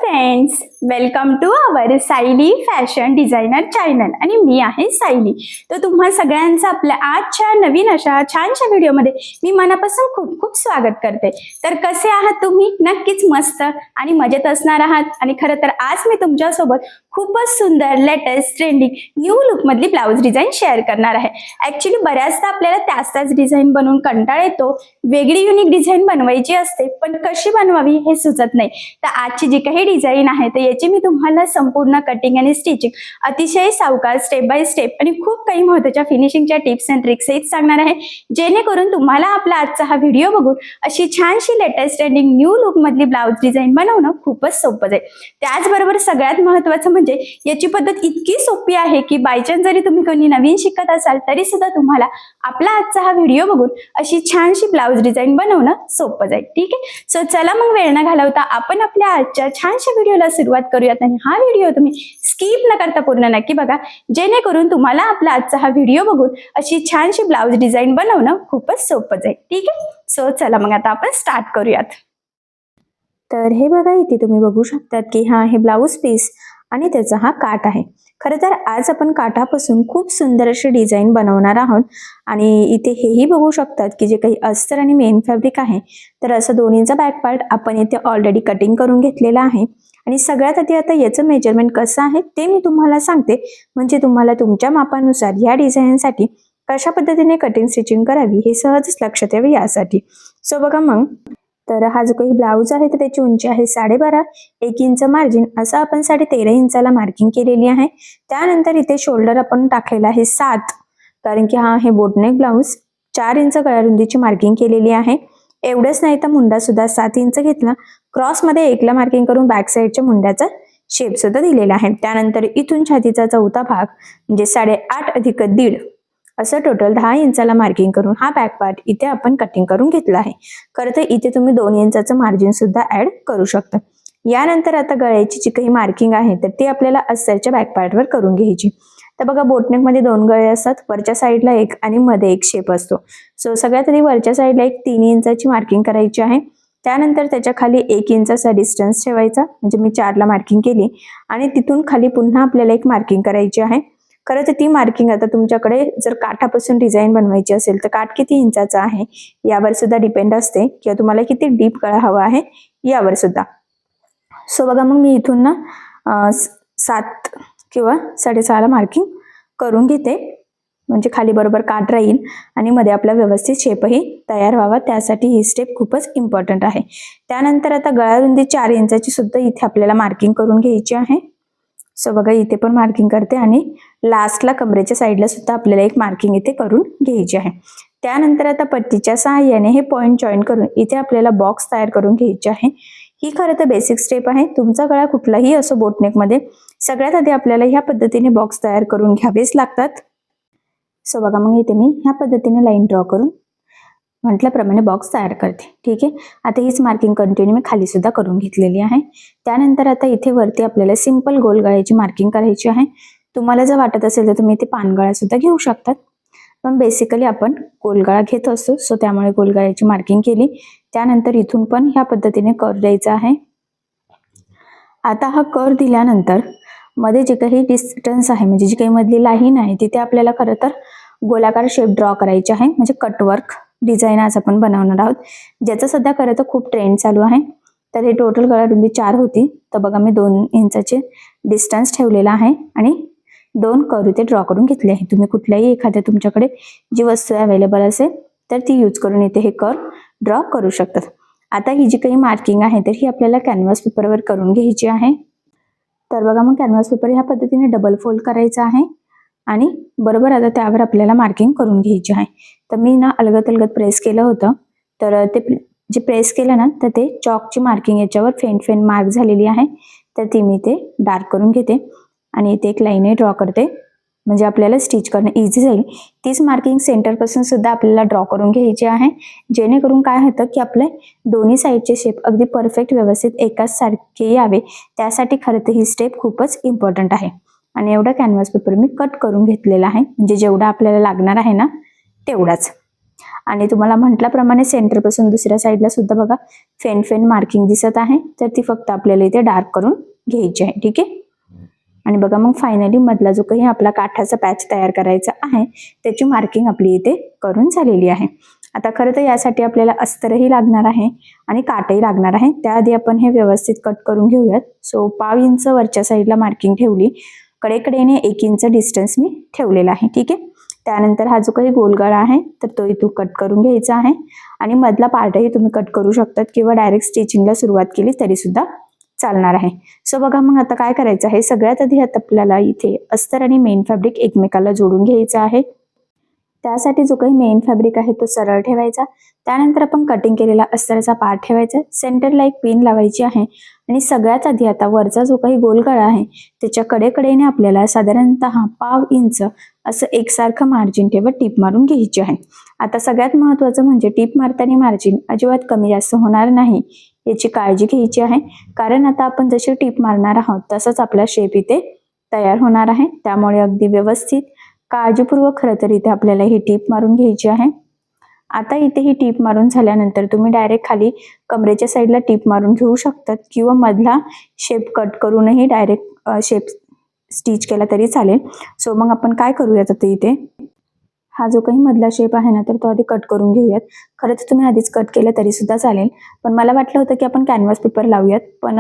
Friends, welcome to our Sayali fashion designer channel आणि मी आहे सायली. तर तुम्हा सगळ्यांचं आपल्या आजच्या नवीन अशा छानशा व्हिडिओमध्ये मी मनापासून खूप खूप स्वागत करते. तर कसे आहात तुम्ही? नक्कीच मस्त आणि मजेत असणार आहात. आणि खरं तर आज मी तुमच्यासोबत खूपच सुंदर लेटेस्ट ट्रेंडिंग न्यू लुक मधली ब्लाउज डिझाईन शेअर करणार आहे. ऍक्च्युली बऱ्याचदा आपल्याला त्याच डिझाईन बनवून कंटाळा येतो, वेगळी युनिक डिझाईन बनवायची असते, पण कशी बनवावी हे सुचत नाही. तर आजची जी काही डिझाईन आहे तर याची मी तुम्हाला संपूर्ण कटिंग आणि स्टिचिंग अतिशय सावकाश स्टेप बाय स्टेप आणि खूप काही महत्त्वाच्या फिनिशिंगच्या टिप्स अँड ट्रिक्स सहित सांगणार आहे, जेणेकरून तुम्हाला आपला आजचा हा व्हिडिओ बघून अशी छानशी लेटेस्ट ट्रेंडिंग न्यू लुक मधली ब्लाउज डिझाईन बनवणं खूपच सोपं जाईल. त्याचबरोबर सगळ्यात महत्त्वाचं म्हणजे याची पद्धत इतकी सोपी आहे की बायचान्स जरी तुम्ही कोणी नवीन शिकत असाल तरी सुद्धा तुम्हाला आपला आजचा हा व्हिडिओ बघून अशी छानशी ब्लाउज डिझाईन बनवणं सोपं जाईल. ठीक आहे, सो चला मग वेळ न घालवता आपण आपल्या आजच्या छानशा व्हिडिओला सुरुवात करूयात. आणि हा व्हिडिओ तुम्ही स्किप न करता पूर्ण नक्की बघा, जेणेकरून तुम्हाला आपला आजचा हा व्हिडिओ बघून अशी छानशी ब्लाउज डिझाईन बनवणं खूपच सोपं जाईल. ठीक आहे, सो चला मग आता आपण स्टार्ट करूयात. तर हे बघा, इथे तुम्ही बघू शकतात की हा आहे ब्लाउज पीस आणि त्याचा हा काठ आहे. खरं तर आज आपण काठापासून खूप सुंदर अशी डिझाईन बनवणार आहोत. आणि इथे हेही बघू शकतात की जे काही अस्तर आणि मेन फॅब्रिक आहे तर असं दोन्हीचा बॅक पार्ट आपण इथे ऑलरेडी कटिंग करून घेतलेला आहे. आणि सगळ्यात आधी आता याचं मेजरमेंट कसं आहे ते मी तुम्हाला सांगते, म्हणजे तुम्हाला तुमच्या मापानुसार या डिझाईनसाठी कशा पद्धतीने कटिंग स्टिचिंग करावी हे सहजच लक्षात यावे यासाठी. सो बघा मग, तर हा जो काही ब्लाऊज आहे तर त्याची उंची आहे 12.5, 1 इंच मार्जिन असं आपण 13.5 इंचाला मार्किंग केलेली आहे. त्यानंतर इथे शोल्डर आपण टाकलेला आहे 7, कारण की हा आहे बोटनेक ब्लाऊज. 4 इंच गळारुंदीची मार्किंग केलेली आहे. एवढंच नाही तर मुंडा सुद्धा 7 इंच घेतला, क्रॉस मध्ये 1 ला मार्किंग करून बॅक साईडच्या मुंड्याचा शेप सुद्धा दिलेला आहे. त्यानंतर इथून छातीचा चौथा भाग म्हणजे 8.5 अधिक 1.5 असं टोटल 10 इंचाला मार्किंग करून हा बॅक पार्ट इथे आपण कटिंग करून घेतला आहे. खरं तर इथे तुम्ही 2 इंचाचं मार्जिन सुद्धा ऍड करू शकता. यानंतर आता गळ्याची जी काही मार्किंग आहे तर ती आपल्याला अस्तरच्या बॅक पार्टवर करून घ्यायची. तर बघा, बोटनेक मध्ये 2 गळे असतात, वरच्या साईडला एक आणि मध्ये एक शेप असतो. सो सगळ्यात आधी वरच्या साईडला एक 3 इंचाची मार्किंग करायची आहे. त्यानंतर त्याच्या खाली 1 इंचाचा डिस्टन्स ठेवायचा, म्हणजे मी 4 ला मार्किंग केली. आणि तिथून खाली पुन्हा आपल्याला एक मार्किंग करायची आहे. खरं तर ती मार्किंग आता तुमच्याकडे जर काठापासून डिझाईन बनवायची असेल तर काठ किती इंचाचा आहे यावर सुद्धा डिपेंड असते, किंवा तुम्हाला किती डीप गळा हवा आहे यावर सुद्धा. सो बघा, मग मी इथून ना 7 किंवा 6.5 ला मार्किंग करून घेते, म्हणजे खाली बरोबर काठ राहील आणि मध्ये आपला व्यवस्थित शेपही तयार व्हावा, त्यासाठी ही स्टेप खूपच इम्पॉर्टंट आहे. त्यानंतर आता गळारुंदी 4 इंचाची सुद्धा इथे आपल्याला मार्किंग करून घ्यायची आहे. सो बघा, इथे पण मार्किंग करते आणि लास्टला कमरेच्या साईडला सुद्धा आपल्याला एक मार्किंग इथे करून घ्यायची आहे. त्यानंतर आता पट्टीच्या सहाय्याने हे पॉइंट जॉईन करून इथे आपल्याला बॉक्स तयार करून घ्यायची आहे. ही खरं तर बेसिक स्टेप आहे. तुमचा गळा कुठलाही असो बोटनेक मध्ये, सगळ्यात आधी आपल्याला ह्या पद्धतीने बॉक्स तयार करून घ्यावेच लागतात. सो बघा, मग इथे मी ह्या पद्धतीने लाईन ड्रॉ करून म्हटल्याप्रमाणे बॉक्स तयार करते. ठीक आहे, आता हीच मार्किंग कंटिन्यू मी खाली सुद्धा करून घेतलेली आहे. त्यानंतर आता इथे वरती आपल्याला सिंपल गोल गळ्याची मार्किंग करायची आहे. तुम्हाला जर वाटत असेल तर तुम्ही इथे पानगळा सुद्धा घेऊ शकतात, पण बेसिकली आपण गोलगळा घेत असतो, सो त्यामुळे गोलगळ्याची मार्किंग केली. त्यानंतर इथून पण ह्या पद्धतीने कर्व द्यायचा आहे. आता हा कर्व दिल्यानंतर मध्ये जे काही डिस्टन्स आहे, म्हणजे जी काही मधली लाईन आहे तिथे आपल्याला खरं तर गोलाकार शेप ड्रॉ करायची आहे, म्हणजे कटवर्क डिझाईन आज आपण बनवणार आहोत, ज्याचा सध्या खरं तर खूप ट्रेंड चालू आहे. तर हे टोटल गळारुंदी 4 होती, तर बघा मी 2 इंचाचे डिस्टन्स ठेवलेला आहे आणि 2 कर्व इथे ड्रॉ करून घेतले आहे. तुम्ही कुठल्याही एखाद्या तुमच्याकडे जी वस्तू अवेलेबल असेल तर ती यूज करून इथे हे कर्व ड्रॉ करू शकतात. आता ही जी काही मार्किंग आहे तर ही आपल्याला कॅनव्हास पेपरवर करून घ्यायची आहे. तर बघा, मग कॅनव्हास पेपर ह्या पद्धतीने डबल फोल्ड करायचा आहे आणि बरोबर आता त्यावर आपल्याला मार्किंग करून घ्यायची आहे. तर मी ना अलगद अलगद प्रेस केलं होतं, तर ते जे प्रेस केलं ना तर ते चॉकची मार्किंग याच्यावर फेंट मार्क झालेली आहे, तर ती मी ते डार्क करून घेते आणि इथे एक लाईन ड्रॉ करते, म्हणजे आपल्याला स्टिच करणं इझी जाईल. तीच मार्किंग सेंटर पासून सुद्धा आपल्याला ड्रॉ करून घ्यायची आहे, जेणेकरून काय होतं की आपले दोन्ही साईडचे शेप अगदी परफेक्ट व्यवस्थित एकाच सारखे यावे, त्यासाठी खरं तर ही स्टेप खूपच इम्पॉर्टंट आहे. आणि एवढा कॅनव्हास पेपर मी कट करून घेतलेला आहे, म्हणजे जेवढा आपल्याला लागणार आहे ना तेवढाच. आणि तुम्हाला म्हटल्याप्रमाणे सेंटरपासून दुसऱ्या साईडला सुद्धा बघा फेन मार्किंग दिसत आहे, तर ती फक्त आपल्याला इथे डार्क करून घ्यायची आहे. ठीक आहे. आणि बघा मग फायनली मधला जो काही आपला काठाचा पॅच तयार करायचा आहे त्याची मार्किंग आपली इथे करून झालेली आहे. आता खरं तर यासाठी आपल्याला अस्तरही लागणार आहे आणि काटही लागणार आहे. त्याआधी आपण हे व्यवस्थित कट करून घेऊयात. सो 1/2 इंच वरच्या साईडला मार्किंग ठेवली, कडेकडेने 1 इंच डिस्टन्स मी ठेवलेला आहे. ठीक आहे. त्यानंतर हा जो काही गोलगळा आहे तर तो इथून कट करून घ्यायचा आहे आणि मधला पार्टही तुम्ही कट करू शकतात किंवा डायरेक्ट स्टिचिंगला सुरुवात केली तरी सुद्धा चालणार आहे. सो बघा मग आता काय करायचं आहे, सगळ्यात आधी आता आपल्याला इथे अस्तर आणि मेन फॅब्रिक एकमेकाला जोडून घ्यायचं आहे. त्यासाठी जो काही मेन फॅब्रिक आहे तो सरळ ठेवायचा, त्यानंतर आपण कटिंग केलेला अस्तरचा पार्ट ठेवायचा, सेंटरला एक पिन लावायची आहे आणि सगळ्यात आधी आता वरचा जो काही गोलगळा आहे त्याच्या कडेकडेने आपल्याला साधारणतः 1/2 इंच असं एकसारखं मार्जिन ठेवत टीप मारून घ्यायची आहे. आता सगळ्यात महत्त्वाचं म्हणजे टीप मारताना मार्जिन अजिबात कमी जास्त होणार नाही याची काळजी घ्यायची आहे, कारण आता आपण जशी टीप मारणार आहोत तसंच आपला शेप इथे तयार होणार आहे. त्यामुळे अगदी व्यवस्थित काळजीपूर्वक खरं तर इथे आपल्याला ही टीप मारून घ्यायची आहे. आता इथे ही टीप मारून झाल्यानंतर तुम्ही डायरेक्ट खाली कमरेच्या साईडला टीप मारून घेऊ शकतात किंवा मधला शेप कट करूनही डायरेक्ट शेप स्टिच केला तरी चालेल. सो मग आपण काय करूयात आता इथे हा जो काही मधला शेप आहे ना तर तो आधी कट करून घेऊयात. खरं तर तुम्ही आधीच कट केलं तरी सुद्धा चालेल, पण मला वाटलं होतं की आपण कॅनव्हास पेपर लावूयात, पण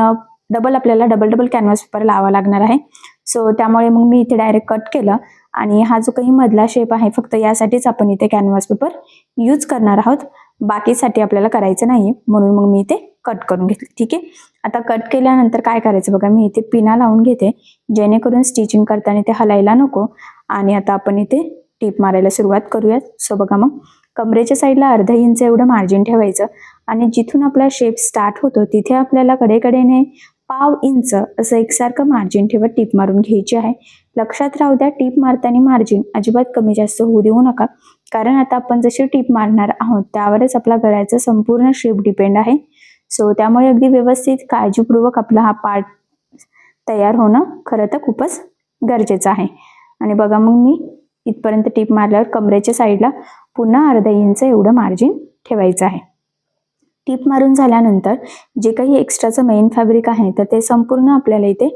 आपल्याला डबल कॅनव्हास पेपर लावा लागणार आहे. सो त्यामुळे मग मी इथे डायरेक्ट कट केलं आणि हा जो काही मधला शेप आहे फक्त यासाठीच आपण इथे कॅनव्हास पेपर यूज करणार आहोत, बाकीसाठी आपल्याला करायचं नाही, म्हणून मग मी इथे कट करून घेतले. ठीक आहे. आता कट केल्यानंतर काय करायचं बघा, मी इथे पिना लावून घेते जेणेकरून स्टिचिंग करताना ते हलायला नको. आणि आता आपण इथे टीप मारायला सुरुवात करूयात. सो बघा मग कमरेच्या साईडला अर्धा इंच एवढं मार्जिन ठेवायचं आणि जिथून आपला शेप स्टार्ट होतो तिथे आपल्याला कडेकडेने 1/2 इंच असं एकसारखं मार्जिन ठेवत टीप मारून घ्यायची आहे. लक्षात राहू द्या, टीप मारताना मार्जिन अजिबात कमी जास्त होऊ देऊ नका, कारण आता आपण जशी टीप मारणार आहोत त्यावरच आपला गळ्याचा संपूर्ण शेप डिपेंड आहे. सो त्यामुळे अगदी व्यवस्थित काळजीपूर्वक आपला हा पार्ट तयार होणं खरं तर खूपच गरजेचं आहे. आणि बघा मग मी इथपर्यंत टीप मारल्यावर कमरेच्या साईडला पुन्हा अर्धा इंच एवढं मार्जिन ठेवायचं आहे. टीप मारून झाल्यानंतर जे काही एक्स्ट्राचं मेन फॅब्रिक आहे तर ते संपूर्ण आपल्याला इथे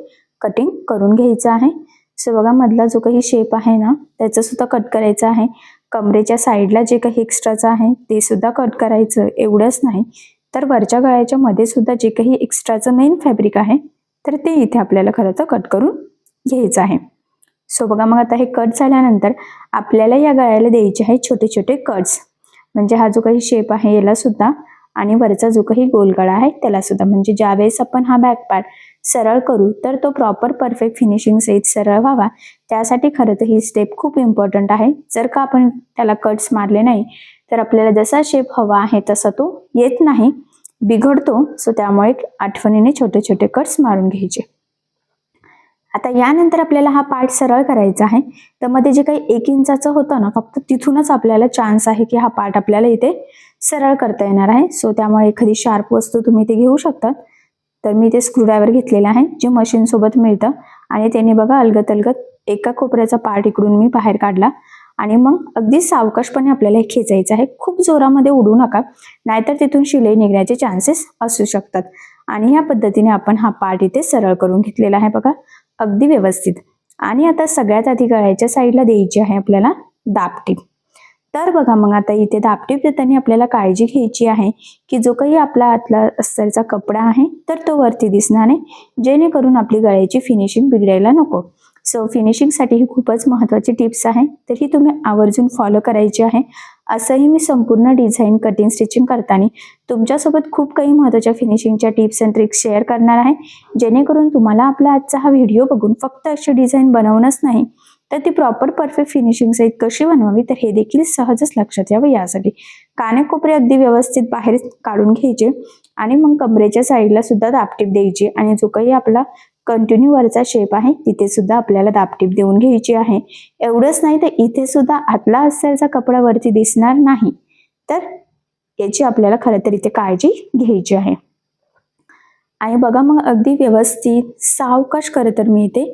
कटिंग करून घ्यायचं आहे. सो बघा मधला जो काही शेप आहे ना त्याचं सुद्धा कट करायचं आहे. कमरेच्या साईडला जे काही एक्स्ट्राचं आहे ते सुद्धा कट करायचं. एवढंच नाही तर वरच्या गळ्याच्या मध्ये सुद्धा जे काही एक्स्ट्राचं मेन फॅब्रिक आहे तर ते इथे आपल्याला खरं तर कट करून घ्यायचं आहे. सो बघा मग आता हे कट झाल्यानंतर आपल्याला या गळ्याला द्यायचे आहे छोटे छोटे कट्स, म्हणजे हा जो काही शेप आहे याला सुद्धा आणि वरचा जो काही गोलगळा आहे त्याला सुद्धा, म्हणजे ज्यावेळेस आपण हा बॅक पार्ट सरळ करू तर तो प्रॉपर परफेक्ट फिनिशिंग सहित सरळ व्हावा, त्यासाठी खरं तर ही स्टेप खूप इम्पॉर्टंट आहे. जर का आपण त्याला कट्स मारले नाही तर आपल्याला जसा शेप हवा आहे तसा तो येत नाही, बिघडतो. सो त्यामुळे आठवणीने छोटे छोटे कट्स मारून घ्यायचे. आता यानंतर आपल्याला हा पार्ट सरळ करायचा आहे, तर मध्ये जे काही 1 इंचाचं होतं ना फक्त तिथूनच आपल्याला चान्स आहे की हा पार्ट आपल्याला इथे सरळ करता येणार आहे. सो त्यामुळे एखादी शार्प वस्तू तुम्ही इथे घेऊ शकतात. तर मी इथे स्क्रूड्रायव्हर घेतलेला आहे जे मशीन सोबत मिळतं आणि त्याने बघा अलगत एका कोपऱ्याचा पार्ट इकडून मी बाहेर काढला आणि मग अगदी सावकाशपणे आपल्याला हे खेचायचं आहे. खूप जोरामध्ये उडू नका, नाहीतर तिथून शिलाई निघण्याचे चान्सेस असू शकतात. आणि या पद्धतीने आपण हा पार्ट इथे सरळ करून घेतलेला आहे बघा अगदी व्यवस्थित. आणि आता सगळ्यात आधी गळ्याच्या साईडला द्यायची आहे आपल्याला दाबटीप. तर बघा मग आता इथे दाबटीप देताना आपल्याला काळजी घ्यायची आहे की जो काही आपला आतला अस्तरचा कपडा आहे तर तो वरती दिसणार नाही, जेणेकरून आपली गळ्याची फिनिशिंग बिघडायला नको. सो फिनिशिंगसाठी ही खूपच महत्त्वाची टिप्स आहे, तर ही तुम्ही आवर्जून फॉलो करायची आहे. असंही मी संपूर्ण डिझाईन कटिंग स्टिचिंग करताना तुमच्यासोबत खूप काही महत्त्वाच्या फिनिशिंगच्या टिप्स अँड ट्रिक्स शेअर करणार आहे, जेणेकरून तुम्हाला आपला आजचा हा व्हिडिओ बघून फक्त अशी डिझाईन बनवणंच नाही तर ती प्रॉपर परफेक्ट फिनिशिंग सहित कशी बनवावी तर हे देखील सहजच लक्षात यावं. यासाठी कानेकोपरे अगदी व्यवस्थित बाहेर काढून घ्यायचे आणि मग कमरेच्या साईडला सुद्धा दाबटीप द्यायची आणि जो काही आपला कंटिन्यू वरचा शेप आहे तिथे सुद्धा आपल्याला दाबटीप देऊन घ्यायची आहे. एवढंच नाही तर इथे सुद्धा आतला अस्तरचा कपडा वरती दिसणार नाही, तर याची आपल्याला खरं तर इथे काळजी घ्यायची आहे. आणि बघा मग अगदी व्यवस्थित सावकाश खरं तर मी इथे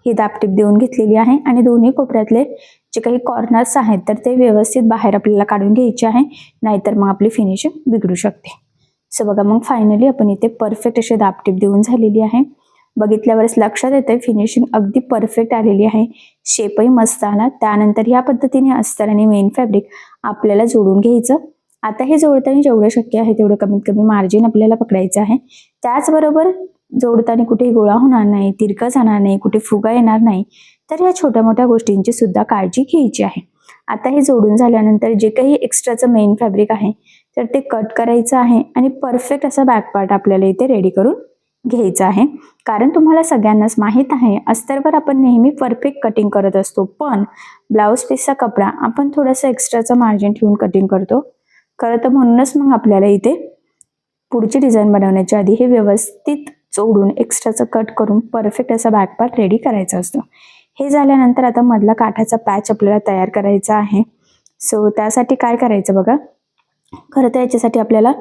ही दाबटीप देऊन घेतलेली आहे आणि दोन्ही कोपऱ्यातले जे काही कॉर्नर्स आहेत तर ते व्यवस्थित बाहेर आपल्याला काढून घ्यायचे आहे, नाहीतर मग आपली फिनिशिंग बिघडू शकते. सो बघा मग फायनली आपण इथे परफेक्ट अशी दाबटीप देऊन झालेली आहे. बघितल्यावरच लक्षात येते फिनिशिंग अगदी परफेक्ट आलेली आहे, शेपही मस्त आला. त्यानंतर ह्या पद्धतीने अस्तर आणि मेन फॅब्रिक आपल्याला जोडून घ्यायचं. आता हे जोडताना जेवढं शक्य आहे तेवढं कमीत कमी मार्जिन आपल्याला पकडायचं आहे. त्याचबरोबर जोडताना कुठेही गोळा होणार नाही, तिरकं जाणार नाही, कुठे फुगा येणार नाही, तर या छोट्या मोठ्या गोष्टींची सुद्धा काळजी घ्यायची आहे. आता हे जोडून झाल्यानंतर जे काही एक्स्ट्राचं मेन फॅब्रिक आहे तर ते कट करायचं आहे आणि परफेक्ट असा बॅक पार्ट आपल्याला इथे रेडी करून घ्यायचं आहे. कारण तुम्हाला सगळ्यांनाच माहीत आहे अस्तरवर आपण नेहमी परफेक्ट कटिंग करत असतो, पण ब्लाऊज पीसचा कपडा आपण थोडंसं एक्स्ट्राचं मार्जिन ठेवून कटिंग करतो. खरं तर म्हणूनच मग आपल्याला इथे पुढची डिझाईन बनवण्याच्या आधी हे व्यवस्थित जोडून एक्स्ट्राचं कट करून परफेक्ट असा बॅक पार्ट रेडी करायचा असतो. हे झाल्यानंतर आता मधला काठाचा पॅच आपल्याला तयार करायचा आहे. सो त्यासाठी काय करायचं बघा, खरं तर याच्यासाठी आपल्याला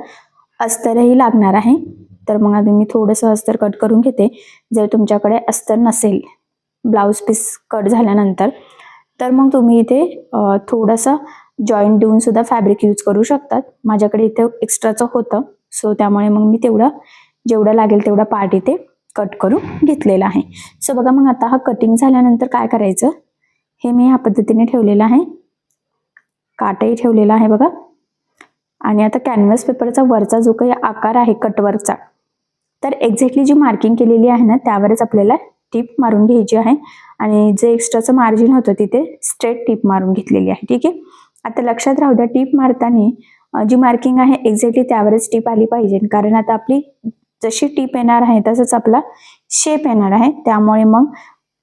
अस्तरही लागणार आहे. तर मग आधी मी थोडंसं अस्तर कट करून घेते. जर तुमच्याकडे अस्तर नसेल ब्लाऊज पीस कट झाल्यानंतर तर मग तुम्ही इथे थोडंसं जॉईंट देऊन सुद्धा फॅब्रिक यूज करू शकतात. माझ्याकडे इथे एक्स्ट्राचं होतं, सो त्यामुळे मग मी जेवढं लागेल तेवढा पार्ट इथे कट करून घेतलेला आहे. सो बघा मग आता हा कटिंग झाल्यानंतर काय करायचं, हे मी ह्या पद्धतीने ठेवलेलं आहे, काटही ठेवलेला आहे बघा. आणि आता कॅनव्हास पेपरचा वरचा जो काही आकार आहे कटवर्कचा, तर एक्झॅक्टली जी मार्किंग केलेली आहे ना त्यावरच आपल्याला टीप मारून घ्यायची आहे. आणि जे एक्स्ट्राचं मार्जिन होतं तिथे स्ट्रेट टीप मारून घेतलेली आहे. ठीक आहे, आता लक्षात राहू द्या टीप मारताना जी मार्किंग आहे एक्झॅक्टली त्यावरच टीप आली पाहिजे. कारण आता आपली जशी टीप येणार आहे तसंच आपला शेप येणार आहे. त्यामुळे मग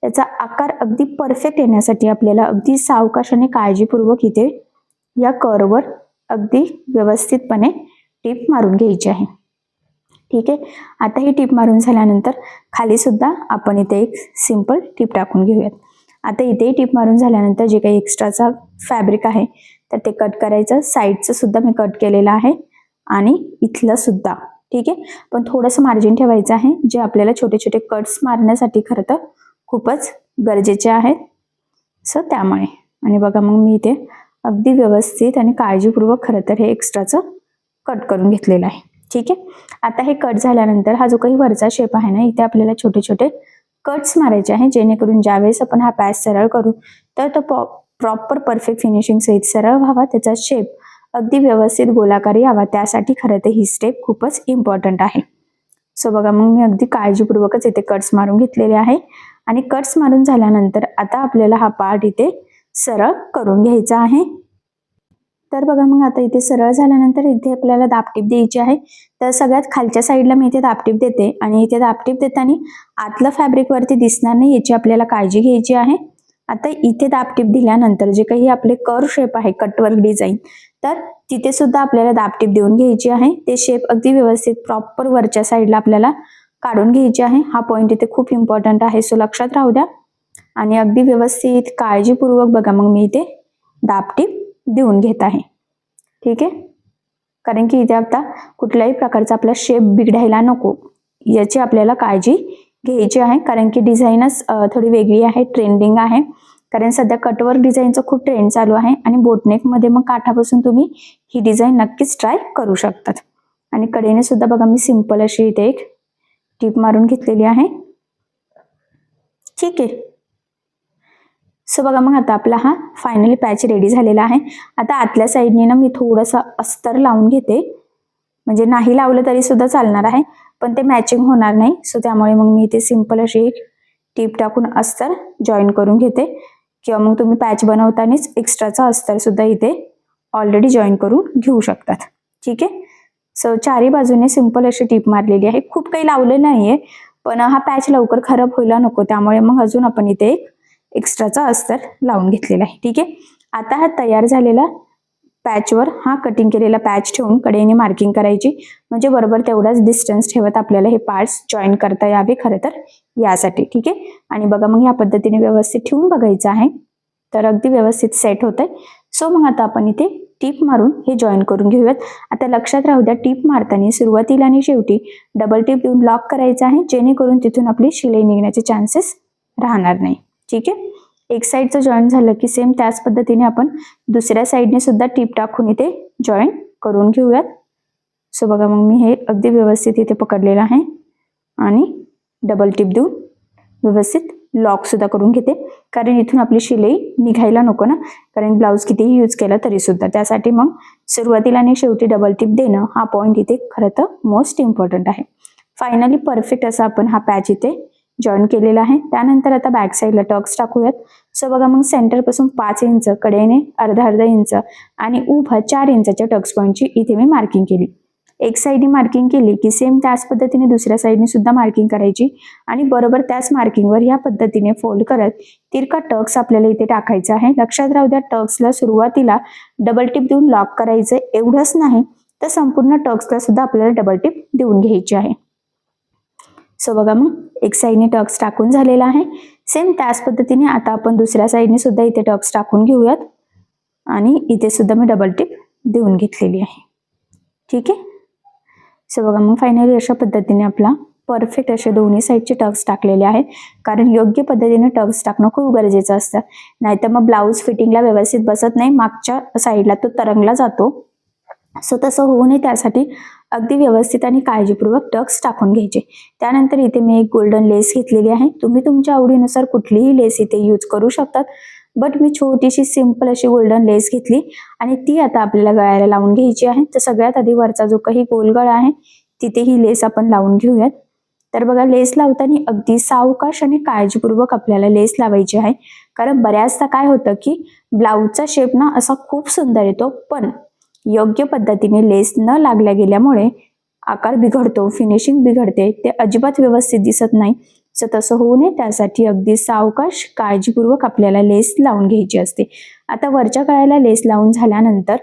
त्याचा आकार अगदी परफेक्ट येण्यासाठी आपल्याला अगदी सावकाश आणि काळजीपूर्वक इथे या कर्ववर अगदी व्यवस्थितपणे टीप मारून घ्यायची आहे. ठीक आहे, आता ही टीप मारून झाल्यानंतर खाली सुद्धा आपण इथे एक सिंपल टीप टाकून घेऊयात. आता इथे टीप मारून झाल्यानंतर जे काही एक्स्ट्राचा फॅब्रिक आहे तर ते कट करायचं. साईडचं सुद्धा मी कट केलेलं आहे आणि इथलं सुद्धा. ठीक आहे, पण थोडंसं मार्जिन ठेवायचं आहे, जे आपल्याला छोटे छोटे कट्स मारण्यासाठी खरं तर खूपच गरजेचे आहेत. सो त्यामुळे आणि बघा मग मी इथे अगदी व्यवस्थित आणि काळजीपूर्वक खरं तर हे एक्स्ट्राचं कट करून घेतलेलं आहे. ठीक आहे, आता हे कट झाल्यानंतर हा जो काही वरचा शेप आहे ना इथे आपल्याला छोटे छोटे कट्स मारायचे आहे, जेणेकरून ज्यावेळेस आपण हा पॅच सरळ करू तर तो प्रॉपर परफेक्ट फिनिशिंग सहित सरळ व्हावा, त्याचा शेप अगदी व्यवस्थित गोलाकारी यावा. त्यासाठी खरं तर ही स्टेप खूपच इम्पॉर्टंट आहे. सो बघा मग मी अगदी काळजीपूर्वकच इथे कट्स मारून घेतलेले आहे. आणि कट्स मारून झाल्यानंतर आता आपल्याला हा पार्ट इथे सरळ करून घ्यायचा आहे. तर बघा मग आता इथे सरळ झाल्यानंतर इथे आपल्याला दाबटीप द्यायची आहे. तर सगळ्यात खालच्या साईडला मी इथे दाबटीप देते आणि इथे दाबटीप देताना आतलं फॅब्रिक वरती दिसणार नाही याची आपल्याला काळजी घ्यायची आहे. आता इथे दाबटीप दिल्यानंतर जे काही आपले कर्व शेप आहे कटवर्क डिझाईन, तर तिथे सुद्धा आपल्याला दाबटीप देऊन घ्यायची आहे. ते शेप अगदी व्यवस्थित प्रॉपर वरच्या साईडला आपल्याला काढून घ्यायची आहे. हा पॉईंट इथे खूप इम्पॉर्टंट आहे, सो लक्षात राहू द्या. आणि अगदी व्यवस्थित काळजीपूर्वक बघा मग मी इथे दाबटीप देऊन घेत आहे. ठीक आहे, कारण की इथे आता कुठल्याही प्रकारचा आपला शेप बिघडायला नको याची आपल्याला काळजी घ्यायची आहे. कारण की डिझाईनच थोडी वेगळी आहे, ट्रेंडिंग आहे. कारण सध्या कटवर्क डिझाईनचं खूप ट्रेंड चालू आहे आणि बोटनेकमध्ये मग काठापासून तुम्ही ही डिझाईन नक्कीच ट्राय करू शकतात. आणि कडेने सुद्धा बघा मी सिंपल अशी इथे एक टीप मारून घेतलेली आहे. ठीक आहे, सो बघा मग आता आपला हा फायनली पॅच रेडी झालेला आहे. आता आतल्या साईडने ना मी थोडंसं अस्तर लावून घेते, म्हणजे नाही लावलं तरी सुद्धा चालणार आहे, पण ते मॅचिंग होणार नाही. सो त्यामुळे मग मी इथे सिंपल अशी एक टीप टाकून अस्तर जॉईन करून घेते. किंवा मग तुम्ही पॅच बनवतानाच एक्स्ट्राचा अस्तर सुद्धा इथे ऑलरेडी जॉईन करून घेऊ शकतात. ठीक आहे, सो चारी बाजूने सिंपल अशी टीप मारलेली आहे. खूप काही लावलं नाहीये, पण हा पॅच लवकर खराब व्हायला नको, त्यामुळे मग अजून आपण इथे एक एक्स्ट्राचा अस्तर लावून घेतलेला आहे. ठीक आहे, आता हा तयार झालेला पॅचवर हा कटिंग केलेला पॅच ठेवून कडेने मार्किंग करायची, म्हणजे बरोबर तेवढाच डिस्टन्स ठेवत आपल्याला हे पार्ट्स जॉईन करता यावे खरं तर यासाठी. ठीक आहे, आणि बघा मग ह्या पद्धतीने व्यवस्थित ठेवून बघायचं आहे, तर अगदी व्यवस्थित सेट होत आहे. सो मग आता आपण इथे टीप मारून हे जॉईन करून घेऊयात. आता लक्षात राहू द्या टीप मारताना सुरुवातीला आणि शेवटी डबल टीप देऊन लॉक करायचं आहे, जेणेकरून तिथून आपली शिलाई निघण्याचे चान्सेस राहणार नाही. ठीक आहे, एक साईडचं जॉईन झालं की सेम त्याच पद्धतीने आपण दुसऱ्या साईडने सुद्धा टीप टाकून इथे जॉईन करून घेऊयात. सो बघा मग मी हे अगदी व्यवस्थित इथे पकडलेलं आहे आणि डबल टिप देऊन व्यवस्थित लॉक सुद्धा करून घेते, कारण इथून आपली शिलाई निघायला नको ना, कारण ब्लाऊज कितीही यूज केला तरी सुद्धा. त्यासाठी मग सुरुवातीला आणि शेवटी डबल टिप देणं हा पॉईंट इथे खरं तर मोस्ट इम्पॉर्टंट आहे. फायनली परफेक्ट असा आपण हा पॅच इथे जॉईन केलेला आहे. त्यानंतर आता बॅक साईडला टक्स टाकूयात. सो बघा मग सेंटर पासून 5 इंच, कडेने अर्धा इंच आणि उभा 4 इंचाच्या टक्स पॉईंटची इथे मी मार्किंग केली. एक साईडने मार्किंग केली की सेम त्याच पद्धतीने दुसऱ्या साईडने सुद्धा मार्किंग करायची आणि बरोबर त्याच मार्किंगवर या पद्धतीने फोल्ड करत तिरका टक्स आपल्याला इथे टाकायचा आहे. लक्षात राहू द्या, टक्सला सुरुवातीला डबल टिप देऊन लॉक करायचं. एवढंच नाही तर संपूर्ण टक्सला सुद्धा आपल्याला डबल टिप देऊन घ्यायची आहे. सो बघा मग एक साईडने टक्स टाकून झालेला आहे. सेम त्याच पद्धतीने आता आपण दुसऱ्या साईडने सुद्धा इथे टक्स टाकून घेऊयात आणि इथे सुद्धा मी डबल टिप देऊन घेतलेली आहे. ठीक आहे, सो बघा मग फायनली अशा पद्धतीने आपला परफेक्ट असे दोन्ही साईडचे टक्स टाकलेले आहेत, कारण योग्य पद्धतीने टक्स टाकणं खूप गरजेचं असतं, नाहीतर मग ब्लाऊज फिटिंगला व्यवस्थित बसत नाही, मागच्या साईडला तो तरंगला जातो. सो तसं होऊ नये त्यासाठी अगदी व्यवस्थित आणि काळजीपूर्वक टक्स टाकून घ्यायचे. त्यानंतर इथे मी एक गोल्डन लेस घेतलेली आहे. तुम्ही तुमच्या आवडीनुसार कुठलीही लेस इथे यूज करू शकतात, बट मी छोटीशी सिंपल अशी गोल्डन लेस घेतली आणि ती आता आपल्याला गळ्याला लावून घ्यायची आहे. तर सगळ्यात आधी वरचा जो काही गोल गळा आहे तिथे ही लेस आपण लावून घेऊयात. तर बघा, लेस लावताना अगदी सावकाश आणि काळजीपूर्वक आपल्याला लेस लावायची आहे, कारण बऱ्याचदा काय होतं की ब्लाऊजचा शेप ना असा खूप सुंदर येतो, पण योग्य पद्धतीने लेस न लागल्या गेल्यामुळे आकार बिघडतो, फिनिशिंग बिघडते, ते अजिबात व्यवस्थित दिसत नाही. सो तसं होऊ नये त्यासाठी अगदी सावकाश काळजीपूर्वक आपल्याला लेस लावून घ्यायची असते. आता वरच्या गळ्याला लेस लावून झाल्यानंतर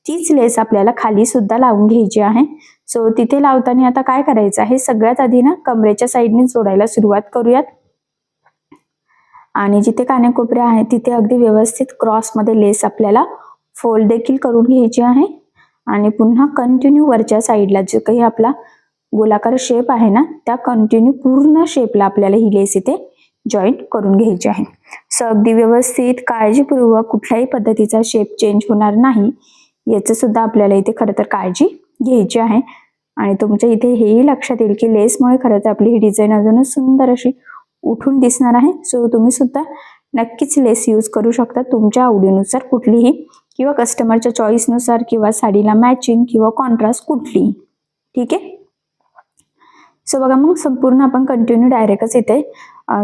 तीच लेस आपल्याला खाली सुद्धा लावून घ्यायची आहे. सो तिथे लावताना आता काय करायचं आहे, सगळ्यात आधी ना कमरेच्या साईडने जोडायला सुरुवात करूयात आणि जिथे कानाकोपऱ्या आहेत तिथे अगदी व्यवस्थित क्रॉसमध्ये लेस आपल्याला फोल्ड देखील करून घ्यायची आहे आणि पुन्हा कंटिन्यू वरच्या साईडला जो काही आपला गोलाकार शेप आहे ना, त्या कंटिन्यू पूर्ण शेपला आपल्याला ही लेस इथे जॉईंट करून घ्यायची आहे. सो अगदी व्यवस्थित काळजीपूर्वक, कुठल्याही पद्धतीचा शेप चेंज होणार नाही याचं सुद्धा आपल्याला इथे खरं तर काळजी घ्यायची आहे. आणि तुमच्या इथे हेही लक्षात येईल की लेसमुळे खरं तर आपली ही डिझाईन अजूनच सुंदर अशी उठून दिसणार आहे. सो तुम्ही सुद्धा नक्कीच लेस यूज करू शकता तुमच्या आवडीनुसार, कुठलीही, किंवा कस्टमरच्या चॉईसनुसार, किंवा साडीला मॅचिंग किंवा कॉन्ट्रास्ट कुठलीही. ठीक आहे, सो बघा मग संपूर्ण आपण कंटिन्यू डायरेक्टच इथे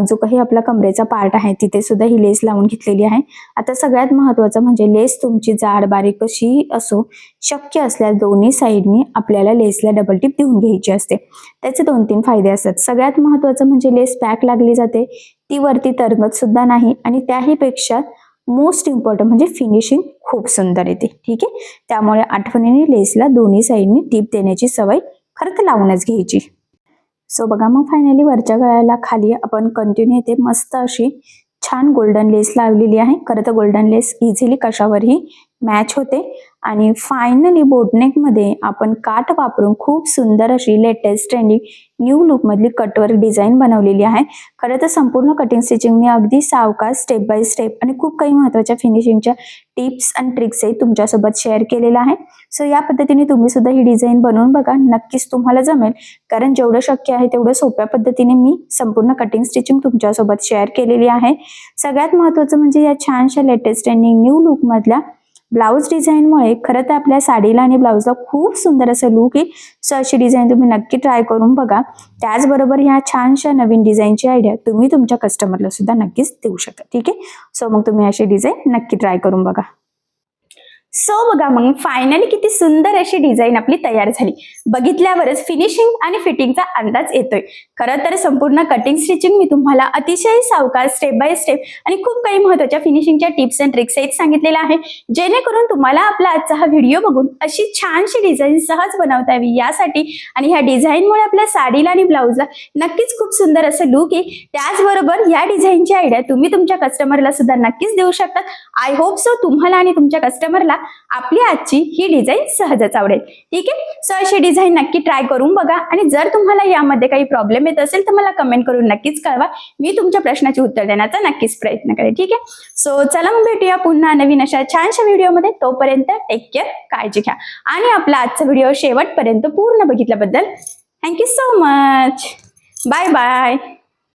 जो काही आपला कमरेचा पार्ट आहे तिथे सुद्धा ही लेस लावून घेतलेली आहे. आता सगळ्यात महत्त्वाचं म्हणजे लेस तुमची जाड बारीक कशी असो, शक्य असल्यास दोन्ही साईडनी आपल्याला लेसला डबल टिप देऊन घ्यायची असते. त्याचे 2-3 फायदे असतात. सगळ्यात महत्त्वाचं म्हणजे लेस पॅक लागली जाते, ती वरती तरंगत सुद्धा नाही आणि त्याही पेक्षा मोस्ट इम्पॉर्टंट म्हणजे फिनिशिंग खूप सुंदर येते. ठीक आहे, त्यामुळे आठवणीने लेसला दोन्ही साईडनी टिप देण्याची सवय खरं तर लावूनच घ्यायची. सो बघा मग फायनली वरच्या गळ्याला खाली आपण कंटिन्यू इथे मस्त अशी छान गोल्डन लेस लावलेली आहे. खरं तर गोल्डन लेस इझिली कशावरही मॅच होते आणि फायनली बोटनेक मध्ये आपण काठ वापरून खूप सुंदर अशी लेटेस्ट ट्रेंडिंग न्यू लुक मधली कटवर्क डिझाईन बनवलेली आहे. खरं तर संपूर्ण कटिंग स्टिचिंग मी अगदी सावकाश स्टेप बाय स्टेप आणि खूप काही महत्त्वाच्या फिनिशिंगच्या टिप्स आणि ट्रिक्सही तुमच्यासोबत शेअर केलेला आहे. सो या पद्धतीने तुम्ही सुद्धा ही डिझाईन बनवून बघा, नक्कीच तुम्हाला जमेल, कारण जेवढं शक्य आहे तेवढं सोप्या पद्धतीने मी संपूर्ण कटिंग स्टिचिंग तुमच्यासोबत शेअर केलेली आहे. सगळ्यात महत्त्वाचं म्हणजे या छानशा लेटेस्ट ट्रेंडिंग न्यू लुक मधल्या ब्लाऊज डिझाईनमुळे खरं तर आपल्या साडीला आणि ब्लाऊजला खूप सुंदर असं लुक येईल. सो अशी डिझाईन तुम्ही नक्की ट्राय करून बघा. त्याचबरोबर ह्या छानशा नवीन डिझाईनची आयडिया तुम्ही तुमच्या कस्टमरला सुद्धा नक्कीच देऊ शकता. ठीक आहे, सो मग तुम्ही अशी डिझाईन नक्की ट्राय करून बघा. सो बघा मग फायनली किती सुंदर अशी डिझाईन आपली तयार झाली. बघितल्यावरच फिनिशिंग आणि फिटिंगचा अंदाज येतोय. खरं तर संपूर्ण कटिंग स्टिचिंग मी तुम्हाला अतिशय सावकाश स्टेप बाय स्टेप आणि खूप काही महत्त्वाच्या फिनिशिंगच्या टिप्स अँड ट्रिक्स आहेत सांगितलेलं आहे, जेणेकरून तुम्हाला आपला आजचा हा व्हिडिओ बघून अशी छानशी डिझाईन सहज बनवता यावी यासाठी, आणि ह्या डिझाईनमुळे आपल्या साडीला आणि ब्लाऊजला नक्कीच खूप सुंदर असं लुक आहे. त्याचबरोबर या डिझाईनची आयडिया तुम्ही तुमच्या कस्टमरला सुद्धा नक्कीच देऊ शकतात. आय होप सो तुम्हाला आणि तुमच्या कस्टमरला आपली आजची ही डिझाईन सहजच आवडेल. ठीक आहे, सो अशी डिझाईन नक्की ट्राय करून बघा आणि जर तुम्हाला यामध्ये काही प्रॉब्लेम येत असेल तर मला कमेंट करून नक्कीच कळवा. मी तुमच्या प्रश्नाचे उत्तर देण्याचा नक्कीच प्रयत्न करेन. ठीक आहे, सो चला मग भेटूया पुन्हा नवीन अशा छानशा व्हिडिओमध्ये. तोपर्यंत टेक केअर, काळजी घ्या आणि आपला आजचा व्हिडिओ शेवटपर्यंत पूर्ण बघितल्याबद्दल thank you so much. Bye bye.